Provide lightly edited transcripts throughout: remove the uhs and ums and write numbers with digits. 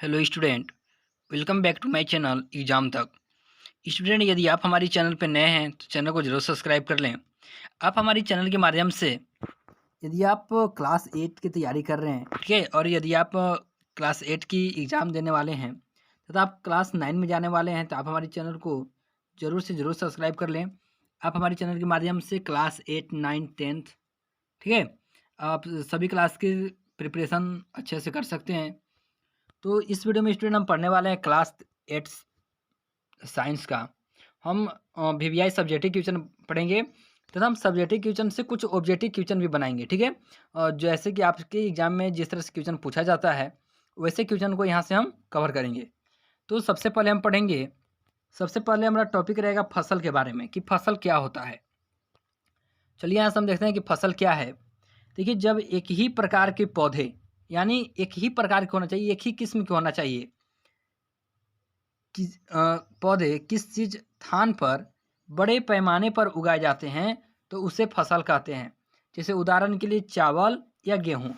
Hello student, welcome back to my channel exam Tak. Student, यदि आप हमारी चैनल पर नए हैं तो चैनल को जरूर सब्सक्राइब कर लें। आप हमारी चैनल के माध्यम से यदि आप क्लास 8 की तैयारी कर रहे हैं, ठीक है, और यदि आप क्लास 8 की एग्ज़ाम देने वाले हैं तथा आप क्लास 9 में जाने वाले हैं तो आप हमारी चैनल को ज़रूर से ज़रूर सब्सक्राइब कर लें। आप हमारी चैनल के माध्यम से क्लास 8, 9, 10, ठीक है, आप सभी क्लास की प्रिपरेशन अच्छे से कर सकते हैं। तो इस वीडियो में स्टूडेंट हम पढ़ने वाले हैं क्लास 8 साइंस का। हम वीवीआई सब्जेक्टिव क्वेश्चन पढ़ेंगे तथा हम सब्जेक्टिव क्वेश्चन से कुछ ऑब्जेक्टिव क्वेश्चन भी बनाएंगे, ठीक है। जैसे कि आपके एग्जाम में जिस तरह से क्वेश्चन पूछा जाता है वैसे क्वेश्चन को यहाँ से हम कवर करेंगे। तो सबसे पहले हमारा टॉपिक रहेगा फसल के बारे में कि फसल क्या होता है। चलिए यहाँ से हम देखते हैं कि फसल क्या है। देखिए, जब एक ही प्रकार के पौधे, यानी एक ही प्रकार के होना चाहिए, एक ही किस्म के होना चाहिए कि पौधे किस चीज स्थान पर बड़े पैमाने पर उगाए जाते हैं तो उसे फसल कहते हैं। जैसे उदाहरण के लिए चावल या गेहूं।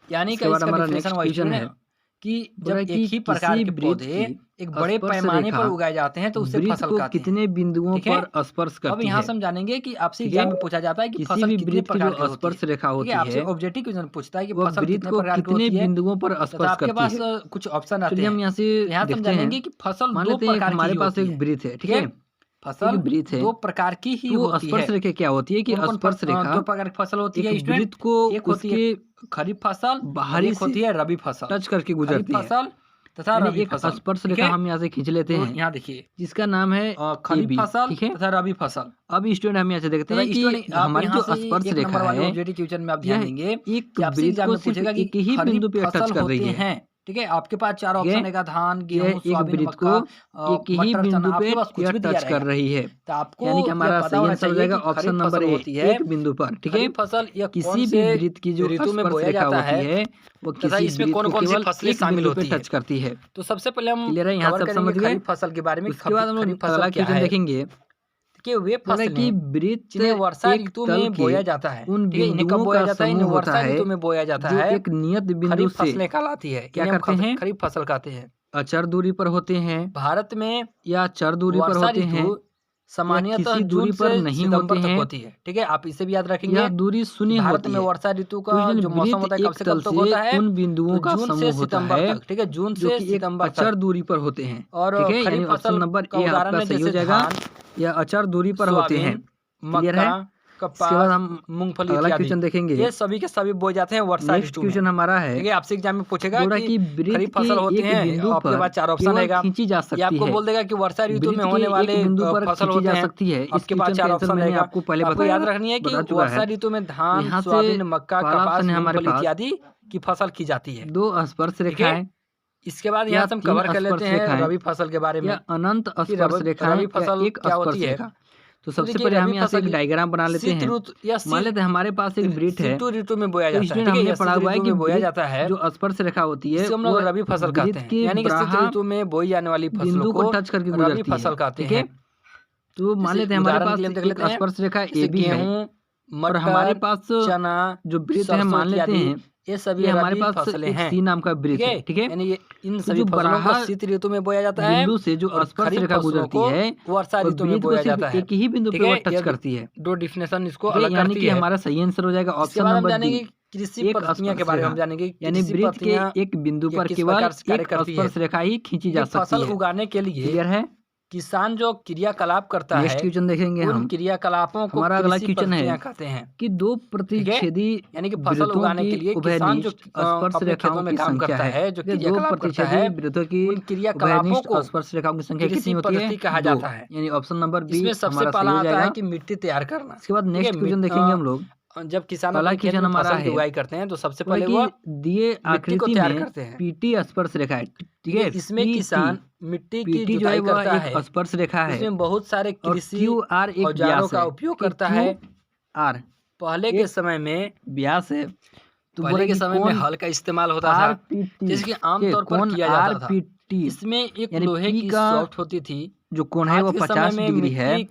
यानी कि इसका डिफिनेशन क्वेश्चन है कि जब एक ही प्रकार के पौधे एक बड़े पैमाने पर उगाए जाते हैं तो उसे फसल कहते हैं। कितने बिंदुओं पर स्पर्श करती है। अब यहाँ से हम जानेंगे कि आपसे एग्जाम में पूछा जाता है कि फसल कितने प्रकार की स्पर्श रेखा होती है। आपसे ऑब्जेक्टिव क्वेश्चन पूछता है कि फसल कितने प्रकार की होती है, बिंदुओं पर स्पर्श करती है। आपके पास कुछ ऑप्शन आते हैं। हम यहाँ से हम जानेंगे कि फसल दो प्रकार की हमारे पास एक वृत्त है, ठीक है। फसल दो प्रकार की ही होती है। स्पर्श रेखा क्या होती है कि स्पर्श रेखा दो प्रकार की फसल होती है। वृत्त को एक होती है खरीफ फसल, बाहरी होती है रबी फसल, टच करके गुजरती है फसल तथा रबी फसल। स्पर्श रेखा हम यहाँ से खींच लेते हैं। यहाँ देखिए, जिसका नाम है खरीफ फसल तथा रबी फसल। अब स्टूडेंट हम यहाँ से देखते हैं कि हमारी जो स्पर्श रेखा है क्वेश्चन में आप ध्यान देंगे एक वृत्त को पूछेगा कि एक ही बिंदु पे टच कर रही है, ठीक है। आपके पास चार ऑप्शन है, धान, गेहूं, सोयाबीन, मक्का, एक ही बिंदु पे टच कर रही है। तो आपको यानी कि हमारा सही आंसर हो जाएगा ऑप्शन नंबर ए, एक बिंदु पर, ठीक है। फसल या किसी भी वृत्त की जो ऋतु में स्पर्श बोया रेखा जाता होती है वो किसी इसमें कौन कौन सी फसलें शामिल होती है, टच करती है। तो सबसे पहले हम क्लियर है, यहाँ सब समझ गए। खरीफ फसल के बारे में। उसके बाद हम लोग अगला क्वेश्चन देखेंगे कि वे फसलें की वृत्त जिन्हें वर्षा ऋतु में बोया जाता है, उन बिंदुओं बोया का जाता है, समूह वर्षा होता है ऋतु में बोया जाता जो है। एक नियत बिंदु खरीफ से फसलें कहलाती है। क्या करते हैं, खरीफ फसल कहते हैं। अचर दूरी पर होते हैं भारत में या चर दूरी पर होते हैं, सामान्यतः किसी दूरी पर नहीं होते हैं, होती है, ठीक है। आप इसे भी याद रखेंगे। यह दूरी शून्य भारत होती में है। वर्षा ऋतु का जो मौसम होता है कब से कब तक होता है, उन बिंदुओं का जून से समूह होता सितंबर है, तक, ठीक है, जून से सितंबर तक अचर दूरी पर होते हैं। और ठीक है, खरीफ ऑप्शन नंबर ए आपका सही हो जाएगा। या अचर दूरी पर होते हैं। क्लियर है। कपास, हम मूंगफली अगला क्वेश्चन देखेंगे। ये सभी के सभी बोए जाते हैं वर्षा ऋतु में। क्वेश्चन हमारा है, ठीक है, आपसे एग्जाम में पूछेगा कि खरीफ फसल होती है, आपके पास चार ऑप्शन रहेगा। खींची जा सकती है। आपको बोल देगा कि वर्षा ऋतु में होने वाले बिंदु पर फसल खींची जा होते सकती है। आपके पास चार ऑप्शन रहेगा। आपको पहले बताया, याद रखनी है कि वर्षा ऋतु में धान, सोयाबीन, मक्का, कपास, मूंगफली इत्यादि की फसल की जाती है। दो स्पर्श रेखा है। इसके बाद यहाँ से हम कवर कर लेते हैं रबी फसल के बारे में। अनंत स्पर्श रेखा, रबी फसल एक क्या होती है। तो सबसे पहले हम यहाँ से एक डायग्राम बना लेते हैं। मान लेते हैं हमारे पास एक वृत्त है, ऋतु में बोया जाता है। हमने पढ़ा हुआ है कि बोया जाता है जो स्पर्श रेखा होती है हम लोग रबी फसल कहते हैं। यानी कि ऋतु में बोई जाने वाली फसलों को टच करके रबी फसल कहते हैं। तो मान लेते हैं हमारे पास एक स्पर्श रेखा ए भी है और हमारे पास चना जो वृत्त है, मान लेते हैं ये सभी हमारे पास फसलें हैं। सी नाम का वृत्त है, ठीक है। यानी इन सभी फसलों को शीत ऋतु में बोया जाता है। बिंदु से जो स्पर्श रेखा गुजरती है वर्षा ऋतु में बोया जाता है। एक ही बिंदु पे टच करती है। दो डिफिनेशन इसको अलग यानी करती कि है। हमारा सही आंसर हो जाएगा ऑप्शन नंबर डी। कृषि पद्धतियों के बारे में हम जानेंगे। यानी वृत्त के एक बिंदु पर केवल एक स्पर्श रेखा ही खींची जा सकती है। फसल उगाने के लिए क्लियर है। किसान जो क्रियाकलाप करता है, नेक्स्ट क्वेश्चन देखेंगे हम। क्रियाकलापों को हमारा अगला क्वेश्चन है कहते हैं कि दो प्रतिच्छेदी यानी कि फसल उगाने के लिए किसान जो स्पर्श रेखाओं में काम करता है, जो दो प्रतिच्छेदी वृत्तों की क्रियाकलापों को स्पर्श रेखाओं की संख्या कितनी होती है, कहा जाता है। यानी ऑप्शन नंबर बी इसमें सबसे पहला आता है कि मिट्टी तैयार करना। इसके बाद नेक्स्ट क्वेश्चन देखेंगे हम लोग। जब किसान अपने हमारा फसल की उगाई करते हैं तो सबसे पहले वो दिए मिट्टी को तैयार करते हैं। पीटी स्पर्श रेखा है, ठीक है। इसमें किसान मिट्टी की जुताई करता है, स्पर्श रेखा है। इसमें बहुत सारे कृषि औजारों का उपयोग करता है। आर पहले के समय में व्यास है, तो पहले के समय में हल का इस्तेमाल होता था, जैसे कि आमतौर पर किया जाता था। इसमें एक लोहे की सॉफ्ट होती थी, जो कोण है वो 50 डिग्री है।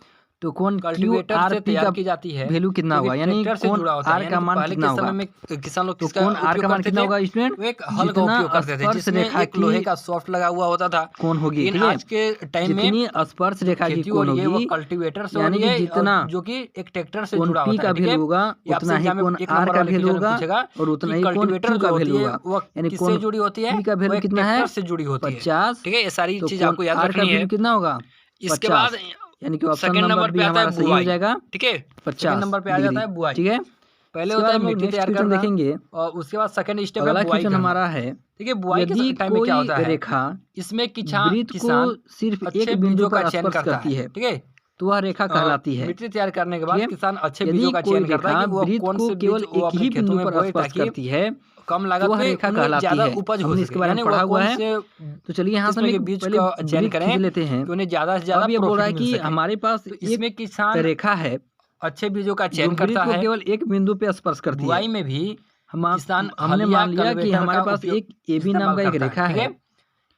तो कौन कल्टीवेटर से तैयार की जाती है, वैल्यू कितना होगा, यानी कौन आर का मान कितना होगा। में किसान लोग तो कौन आर का मान कितना होगा स्टूडेंट, एक हल का उपयोग करते थे जिसमें एक लोहे का सॉफ्ट लगा हुआ होता था। कौन होगी, लेकिन आज के टाइम में जितनी स्पर्श रेखा की कौन होगी वो कल्टीवेटर से यानी कि जितना जो कि एक ट्रैक्टर से कौन जुड़ा पी होता का है, वैल्यू होगा उतना ही कौन आर का वैल्यू होगा और उतना ही कौन क्यू का वैल्यू होगा, यानी किससे जुड़ी होती है, पी का वैल्यू कितना है से जुड़ी होती है 50। ठीक है, ये सारी तो चीज आपको याद आर का रखनी है। वैल्यू कितना होगा इसके 50, बाद यानी कि ऑप्शन सेकंड नंबर पे भी आता हमारा है सही हो बुआई, जाएगा ठीक है। 50 नंबर पे आ जाता है बुआई, ठीक है। पहले होता है मिट्टी तैयार करना, देखेंगे और उसके बाद सेकंड स्टेप है अगला बुआई क्वेश्चन करना। हमारा है, ठीक है, बुआई के यदि टाइम में क्या होता कोई है, रेखा इसमें वृत्त को सिर्फ एक बिंदु पर स्पर्श करती है ठीक है, तो वह रेखा कहलाती है। मिट्टी तैयार करने के बाद किसान अच्छे यदि बीजों का कोई चयन करता है रेखा कि वो वृत्त कौन को से केवल बीज वो एक अपने ही खेतों बिंदु में पर बोए स्पर्श ताकि करती है कम तो लागत वह पे रेखा उन्हें कहलाती ज्यादा है। उपज हो हमने सके, इसके बारे में यानी पढ़ा वो हुआ कौन है, से तो चलिए यहाँ से हम किस्म के एक बीज पहले का चयन ब्रीफ करें खींच लेते हैं। कि उन्हें ज्यादा से ज्यादा अब ये बोल रहा है प्रॉफिट मिल कि सके। हमारे पास तो इसमें एक किसान रेखा है अच्छे बीजों का जो चयन वृत्त करता को है। केवल एक बिंदु पे स्पर्श करती है। बुआई में भी किसान हमने मान लिया कि हमारे पास एक AB नाम का एक रेखा है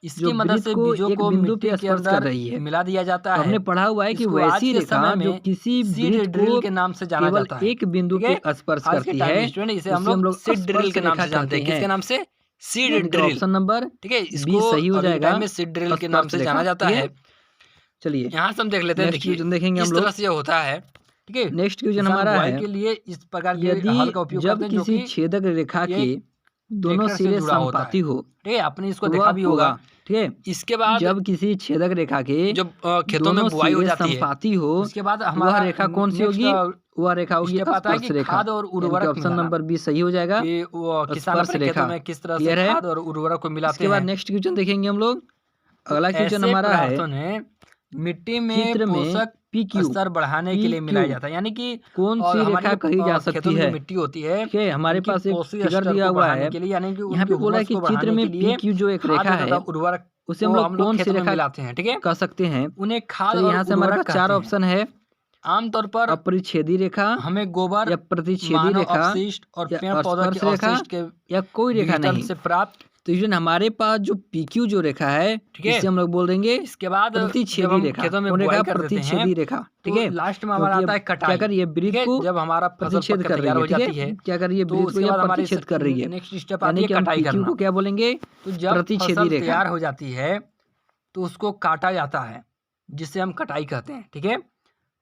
इसकी मदद से बीजों एक को बिंदु मिट्टी पे के स्पर्श कर अंदर रही है। मिला दिया जाता तो है। हमने पढ़ा हुआ है कि इसको आज वैसी के रेखा समय में जो किसी सीड वृत्त ड्रिल को के नाम से जाना केवल जाता है। एक बिंदु ठीक है? पे स्पर्श आज के करती टाइम है में स्टूडेंट इसे उसे हम लोग सीड ड्रिल स्पर्श के नाम रेखा से जानते हैं। कहते किसके नाम से? सीड यानी कि ड्रिल। ऑप्शन नंबर ठीक है, बी इसको सही हो अभी जाएगा, टाइम में सीड ड्रिल के नाम स्पर्श से जाना रेखा। जाता ठीक है। चलिए यहाँ से हम देख लेते हैं, नेक्स्ट देखिए क्वेश्चन देखेंगे हम इस लोग। तरह से ये होता है। ठीक है, नेक्स्ट क्वेश्चन किसान हमारा बुआई है, के लिए इस प्रकार के यदि हल का उपयोग जब करते हैं जो किसी कि छेदक रेखा ये के दोनों ट्रैक्टर से सिरे जुड़ा होता है। समपाती हो, ठीक है, आपने इसको तो देखा वह भी होगा। ठीक है, इसके बाद जब किसी छेदक रेखा के जब खेतों दोनों में बुआई हो सिरे जाती है, समपाती हो उसके बाद तो वह हमारा रेखा कौन सी नेक्स्ट होगी, वह रेखा होगी स्टेप आता है स्पर्श कि रेखा। खाद और यानी कि उर्वरक ऑप्शन मिलाना, नंबर बी सही हो जाएगा, कि वो किसान स्पर्श अपने खेतों रेखा। में किस तरह से क्लियर है। खाद और उर्वरक को मिलाते इसके बाद हैं। नेक्स्ट क्वेश्चन देखेंगे हम लोग। तो अगला क्वेश्चन ऐसे हमारा है, पदार्थों ने मिट्टी में चित्र में पोषक PQ स्तर बढ़ाने के लिए मिलाया जाता है, यानी कि कौन सी हमारी रेखा कही जा खेतों सकती में जो है। मिट्टी होती है, ठीक है, हमारे उनकी पास एक पोषक फिगर स्तर दिया को हुआ बढ़ाने है, के लिए, यानी कि यहाँ पे उनके बोला है ह्यूमस कि को चित्र बढ़ाने में के लिए PQ जो एक खाद रेखा तथा है उर्वरक उसे को हम लोग कौन सी खेतों में रेखा मिलाते हैं। ठीक है, कह सकते हैं। उन्हें खाद तो और यहाँ से हमारे उर्वरक पास 4 कहते हैं। ऑप्शन है, आमतौर पर अपरिच्छेदी रेखा हमें गोबर, या प्रतिच्छेदी मानव रेखा अपशिष्ट और या पेड़ पौधों के स्पर्श रेखा अवशिष्ट के या कोई रेखा विघटन नहीं। से प्राप्त। तो यूजन हमारे पास जो PQ जो रेखा है, ठीक है, इसे हम लोग बोल देंगे इसके बाद जब प्रतिच्छेदी हम रेखा। खेतों में कौन रेखा? बुआई कर देते हैं, प्रतिच्छेदी रेखा। ठीक तो है, लास्ट में हमारा आता है क्या कटाई। कर रही है, ठीक वृत्त है, को जब हमारा फसल प्रतिच्छेद पक कर कर रही तैयार है। हो ठीक जाती है, है, क्या कर रही है, तो वृत्त को उसके या बाद हमारी प्रतिच्छेद कर रही है। नेक्स्ट स्टेप यानी आती है कि हम कटाई PQ करना। को क्या बोलेंगे, तो जब प्रतिच्छेदी फसल रेखा। तैयार हो जाती है तो उसको काटा जाता है, जिसे हम कटाई कहते हैं। ठीक है,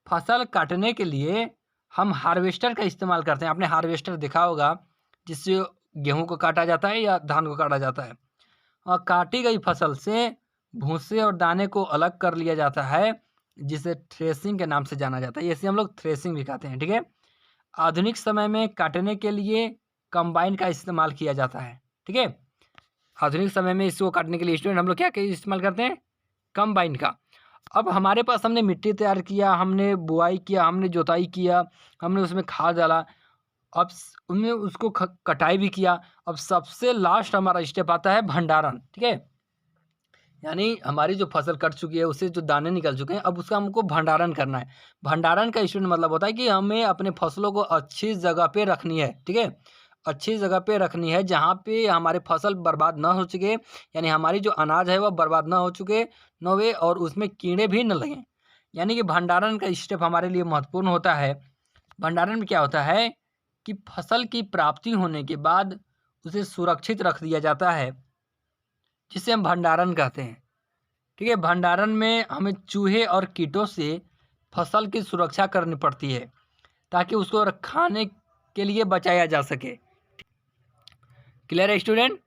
फसल काटने के लिए हम हार्वेस्टर का इस्तेमाल करते हैं। आपने हार्वेस्टर देखा होगा, जिससे गेहूं को काटा जाता है या धान को काटा जाता है। और काटी गई फसल से भूसे और दाने को अलग कर लिया जाता है, जिसे थ्रेसिंग के नाम से जाना जाता है। इसे हम लोग थ्रेसिंग भी कहते हैं। ठीक है, आधुनिक समय में काटने के लिए कंबाइन का इस्तेमाल किया जाता है। ठीक है, आधुनिक समय में इसको काटने के लिए स्टूडेंट हम लोग क्या इस्तेमाल करते हैं, कंबाइन का। अब हमारे पास हमने मिट्टी तैयार किया, हमने बुआई किया, हमने जोताई किया, हमने उसमें खाद डाला, अब उनमें उसको कटाई भी किया। अब सबसे लास्ट हमारा स्टेप आता है भंडारण। ठीक है, यानी हमारी जो फसल कट चुकी है, उससे जो दाने निकल चुके हैं, अब उसका हमको भंडारण करना है। भंडारण का स्टूडेंट मतलब होता है कि हमें अपने फसलों को अच्छी जगह पे रखनी है। ठीक है, अच्छी जगह पे रखनी है जहाँ पे हमारे फसल बर्बाद ना हो चुके, यानी हमारी जो अनाज है वह बर्बाद ना हो चुके न हुए, और उसमें कीड़े भी न लगें। यानी कि भंडारण का स्टेप हमारे लिए महत्वपूर्ण होता है। भंडारण में क्या होता है कि फसल की प्राप्ति होने के बाद उसे सुरक्षित रख दिया जाता है, जिसे हम भंडारण कहते हैं। ठीक है, भंडारण में हमें चूहे और कीटों से फसल की सुरक्षा करनी पड़ती है, ताकि उसको खाने के लिए बचाया जा सके। क्लियर है स्टूडेंट?